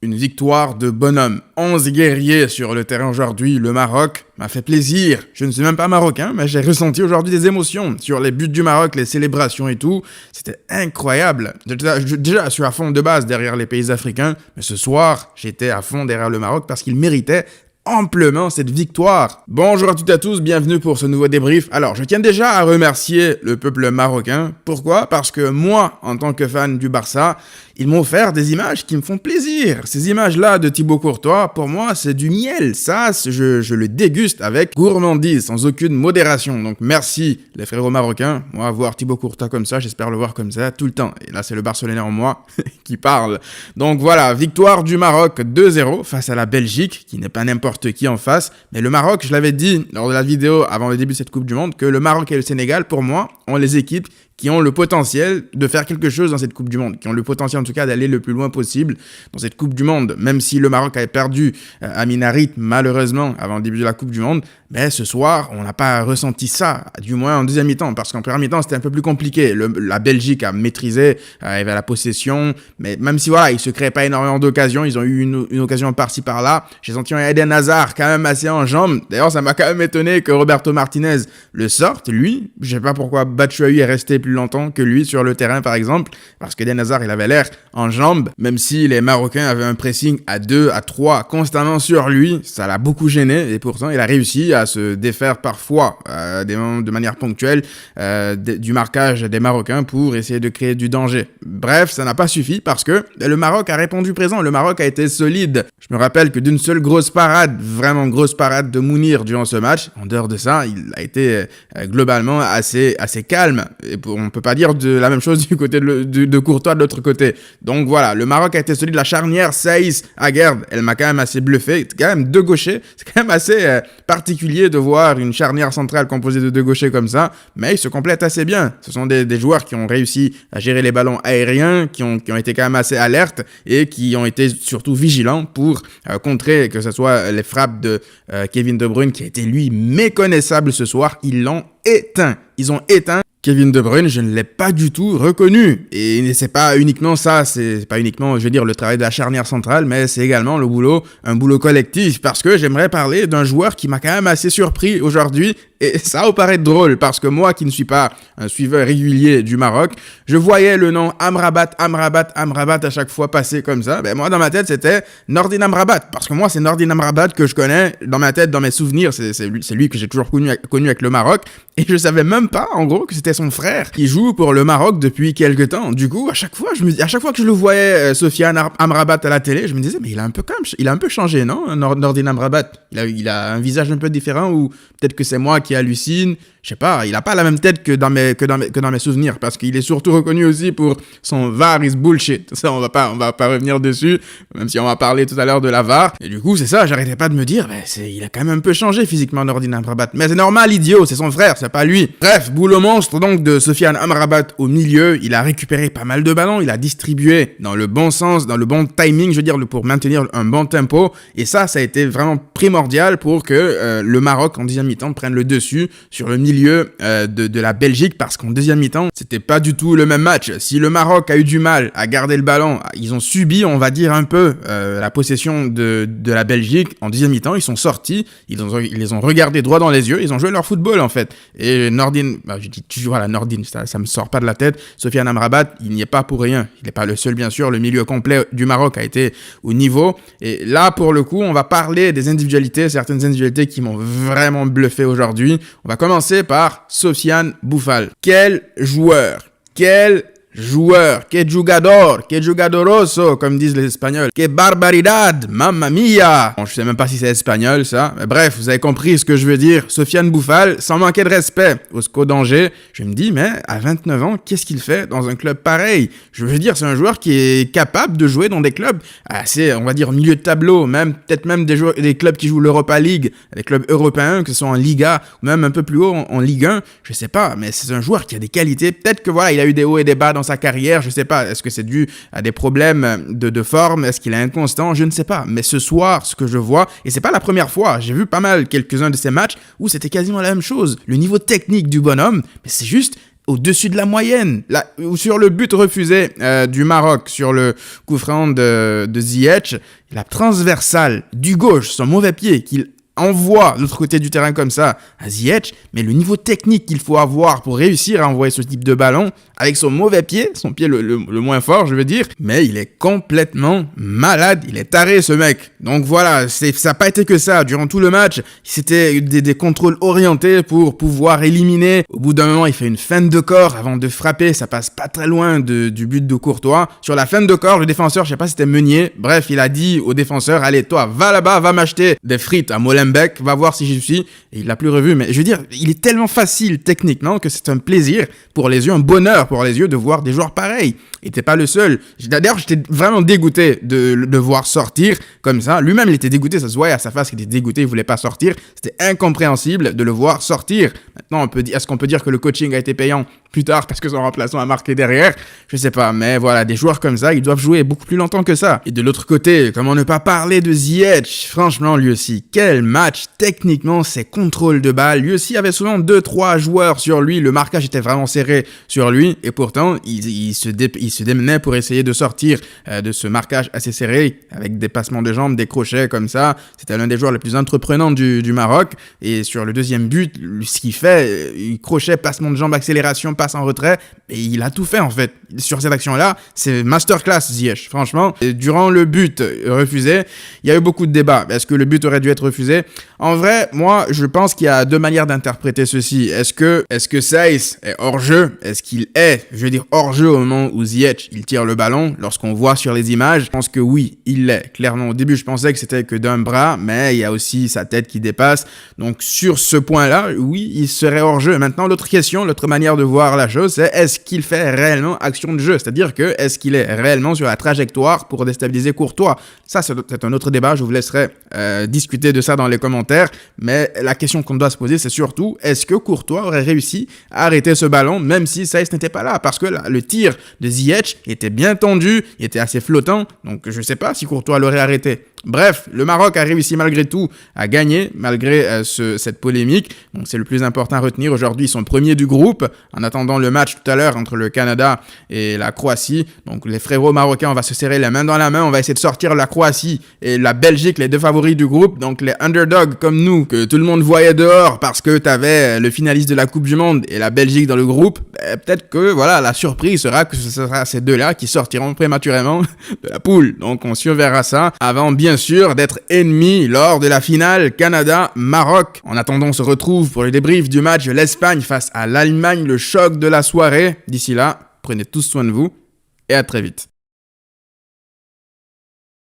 Une victoire de bonhomme. 11 guerriers sur le terrain aujourd'hui. Le Maroc m'a fait plaisir. Je ne suis même pas marocain, mais j'ai ressenti aujourd'hui des émotions sur les buts du Maroc, les célébrations et tout. C'était incroyable. Déjà, je suis à fond de base derrière les pays africains, mais ce soir, j'étais à fond derrière le Maroc parce qu'il méritait amplement cette victoire. Bonjour à toutes et à tous, bienvenue pour ce nouveau débrief. Alors, je tiens déjà à remercier le peuple marocain. Pourquoi? Parce que moi, en tant que fan du Barça, ils m'ont offert des images qui me font plaisir. Ces images-là de Thibaut Courtois, pour moi, c'est du miel. Ça, je le déguste avec gourmandise, sans aucune modération. Donc, merci les frérots marocains. Moi, voir Thibaut Courtois comme ça, j'espère le voir comme ça tout le temps. Et là, c'est le Barcelonais en moi qui parle. Donc voilà, victoire du Maroc 2-0 face à la Belgique, qui n'est pas n'importe qui en face. Mais le Maroc, je l'avais dit lors de la vidéo avant le début de cette Coupe du Monde, que le Maroc et le Sénégal, pour moi, ont les équipes qui ont le potentiel de faire quelque chose dans cette Coupe du Monde, qui ont le potentiel en tout cas d'aller le plus loin possible dans cette Coupe du Monde, même si le Maroc avait perdu Amin Harit malheureusement avant le début de la Coupe du Monde, mais ce soir on n'a pas ressenti ça, du moins en deuxième mi-temps, parce qu'en première mi-temps c'était un peu plus compliqué, la Belgique a maîtrisé, avait la possession, mais même si voilà, ils se créaient pas énormément d'occasions, ils ont eu une occasion par-ci par-là, j'ai senti un Eden Hazard quand même assez en jambes, d'ailleurs ça m'a quand même étonné que Roberto Martinez le sorte, lui, je sais pas pourquoi Batshuayi est resté plus longtemps que lui sur le terrain par exemple, parce que Eden Hazard il avait l'air en jambes, même si les Marocains avaient un pressing à 2, à 3 constamment sur lui, ça l'a beaucoup gêné et pourtant il a réussi à se défaire parfois de manière ponctuelle du marquage des Marocains pour essayer de créer du danger. Bref, ça n'a pas suffi parce que le Maroc a répondu présent, le Maroc a été solide. Je me rappelle que d'une seule grosse parade, vraiment grosse parade de Mounir durant ce match, en dehors de ça, il a été globalement assez calme. Et on peut pas dire la même chose du côté de Courtois de l'autre côté. Donc voilà, le Maroc a été solide. La charnière Saïs-Aguerd, elle m'a quand même assez bluffé. C'est quand même deux gauchers. C'est quand même assez particulier de voir une charnière centrale composée de deux gauchers comme ça. Mais ils se complètent assez bien. Ce sont des joueurs qui ont réussi à gérer les ballons aériens, qui ont été quand même assez alertes et qui ont été surtout vigilants pour contrer que ce soit les frappes de Kevin De Bruyne qui a été lui méconnaissable ce soir. Ils l'ont éteint. Ils ont éteint Kevin De Bruyne, je ne l'ai pas du tout reconnu. Et c'est pas uniquement ça, c'est pas uniquement, je veux dire, le travail de la charnière centrale, mais c'est également un boulot collectif. Parce que j'aimerais parler d'un joueur qui m'a quand même assez surpris aujourd'hui. Et ça va paraître drôle, parce que moi qui ne suis pas un suiveur régulier du Maroc, je voyais le nom Amrabat à chaque fois passer comme ça. Ben moi, dans ma tête, c'était Nordin Amrabat. Parce que moi, c'est Nordin Amrabat que je connais dans ma tête, dans mes souvenirs. C'est lui que j'ai toujours connu avec le Maroc. Et je savais même pas, en gros, que c'était son frère qui joue pour le Maroc depuis quelques temps. Du coup, à chaque fois que je le voyais, Sofiane Amrabat à la télé, je me disais, mais il a un peu changé, non? Nordin Amrabat. Il a un visage un peu différent, ou peut-être que c'est moi qui hallucine. Je sais pas, il a pas la même tête que dans mes souvenirs, parce qu'il est surtout reconnu aussi pour son VAR is bullshit. Ça, on va pas revenir dessus, même si on va parler tout à l'heure de la VAR. Et du coup, c'est ça, j'arrêtais pas de me dire, il a quand même un peu changé physiquement, Nordin Amrabat. Mais c'est normal, idiot, c'est son frère, c'est pas lui. Bref, boulot monstre donc de Sofiane Amrabat au milieu. Il a récupéré pas mal de ballons, il a distribué dans le bon sens, dans le bon timing, je veux dire, pour maintenir un bon tempo. Et ça a été vraiment primordial pour que le Maroc, en deuxième mi-temps, prenne le dessus sur le milieu de la Belgique, parce qu'en deuxième mi-temps, c'était pas du tout le même match. Si le Maroc a eu du mal à garder le ballon, ils ont subi, on va dire un peu, la possession de la Belgique. En deuxième mi-temps, ils sont sortis, ils les ont regardés droit dans les yeux, ils ont joué leur football en fait. Et Nordin, je dis toujours à la Nordin, ça me sort pas de la tête. Sofiane Amrabat, il n'y est pas pour rien. Il n'est pas le seul, bien sûr. Le milieu complet du Maroc a été au niveau. Et là, pour le coup, on va parler des individualités, certaines individualités qui m'ont vraiment bluffé aujourd'hui. On va commencer par Sofiane Boufal. Quel joueur! Que jugadoroso, comme disent les Espagnols. Que barbaridad, mamma mia. Bon, je sais même pas si c'est espagnol, ça. Mais bref, vous avez compris ce que je veux dire. Sofiane Boufal, sans manquer de respect au SCO d'Angers, je me dis, mais à 29 ans, qu'est-ce qu'il fait dans un club pareil? Je veux dire, c'est un joueur qui est capable de jouer dans des clubs assez, on va dire, milieu de tableau, peut-être même des clubs qui jouent l'Europa League, des clubs européens, que ce soit en Liga, ou même un peu plus haut en Ligue 1, je sais pas, mais c'est un joueur qui a des qualités. Peut-être que voilà, il a eu des hauts et des bas dans sa carrière, je sais pas, est-ce que c'est dû à des problèmes de forme, est-ce qu'il est inconstant, je ne sais pas, mais ce soir, ce que je vois, et c'est pas la première fois, j'ai vu pas mal quelques-uns de ces matchs où c'était quasiment la même chose, le niveau technique du bonhomme, mais c'est juste au-dessus de la moyenne. Sur le but refusé du Maroc, sur le coup franc de Ziyech, la transversale du gauche, son mauvais pied qu'il envoie de l'autre côté du terrain comme ça à Ziyech, mais le niveau technique qu'il faut avoir pour réussir à envoyer ce type de ballon avec son mauvais pied, son pied le moins fort, je veux dire, mais il est complètement malade, il est taré ce mec. Donc voilà, ça n'a pas été que ça. Durant tout le match, c'était des contrôles orientés pour pouvoir éliminer. Au bout d'un moment, il fait une feinte de corps avant de frapper, ça passe pas très loin du but de Courtois. Sur la feinte de corps, le défenseur, je sais pas si c'était Meunier, bref, il a dit au défenseur, allez toi, va là-bas, va m'acheter des frites à Molenbeek, va voir si j'y suis. Et il l'a plus revu, mais je veux dire, il est tellement facile techniquement que c'est un plaisir pour les yeux, un bonheur pour les yeux de voir des joueurs pareils. Et t'es pas le seul. D'ailleurs, j'étais vraiment dégoûté de le voir sortir comme ça. Lui-même, il était dégoûté, ça se voyait à sa face qu'il était dégoûté, il voulait pas sortir. C'était incompréhensible de le voir sortir. Maintenant, est-ce qu'on peut dire que le coaching a été payant plus tard parce que son remplaçant a marqué derrière? Je sais pas, mais voilà, des joueurs comme ça, ils doivent jouer beaucoup plus longtemps que ça. Et de l'autre côté, comment ne pas parler de Ziyech? Franchement, lui aussi, quel match! Techniquement, ses contrôles de balle, lui aussi avait souvent 2-3 joueurs sur lui, le marquage était vraiment serré sur lui, et pourtant, il se démenait pour essayer de sortir de ce marquage assez serré, avec des passements de jambes, des crochets comme ça. C'était l'un des joueurs les plus entreprenants du Maroc, et sur le deuxième but, ce qu'il fait, crochet, passement de jambes, accélération, passe en retrait, et il a tout fait en fait. Sur cette action-là, c'est masterclass Ziyech, franchement. Et durant le but refusé, il y a eu beaucoup de débats. Est-ce que le but aurait dû être refusé? En vrai, moi, je pense qu'il y a deux manières d'interpréter ceci. Est-ce que Saïs est hors-jeu? Est-ce qu'il est, je veux dire, hors-jeu au moment où Ziyech, il tire le ballon? Lorsqu'on voit sur les images, je pense que oui, il l'est. Clairement, au début, je pensais que c'était que d'un bras, mais il y a aussi sa tête qui dépasse. Donc, sur ce point-là, oui, il serait hors-jeu. Maintenant, l'autre question, l'autre manière de voir la chose, c'est est-ce qu'il fait réellement action de jeu? C'est-à-dire que est-ce qu'il est réellement sur la trajectoire pour déstabiliser Courtois? Ça, c'est un autre débat. Je vous laisserai discuter de ça dans les commentaires. Mais la question qu'on doit se poser, c'est surtout, est-ce que Courtois aurait réussi à arrêter ce ballon, même si Saïs n'était pas là? Parce que le tir de Ziyech était bien tendu, il était assez flottant. Donc, je ne sais pas si Courtois l'aurait arrêté. Bref, le Maroc a réussi malgré tout à gagner, malgré cette polémique. Donc c'est le plus important à retenir. Aujourd'hui, ils sont premiers du groupe. En attendant le match tout à l'heure entre le Canada et la Croatie. Donc les frérots marocains, on va se serrer la main dans la main. On va essayer de sortir la Croatie et la Belgique, les deux favoris du groupe. Donc les underdogs comme nous, que tout le monde voyait dehors parce que t'avais le finaliste de la Coupe du Monde et la Belgique dans le groupe. Peut-être que voilà, la surprise sera que ce sera ces deux-là qui sortiront prématurément de la poule. Donc on surveillera ça avant bien sûr d'être ennemis lors de la finale Canada-Maroc. En attendant, on se retrouve pour le débrief du match de l'Espagne face à l'Allemagne, le choc de la soirée. D'ici là, prenez tous soin de vous et à très vite.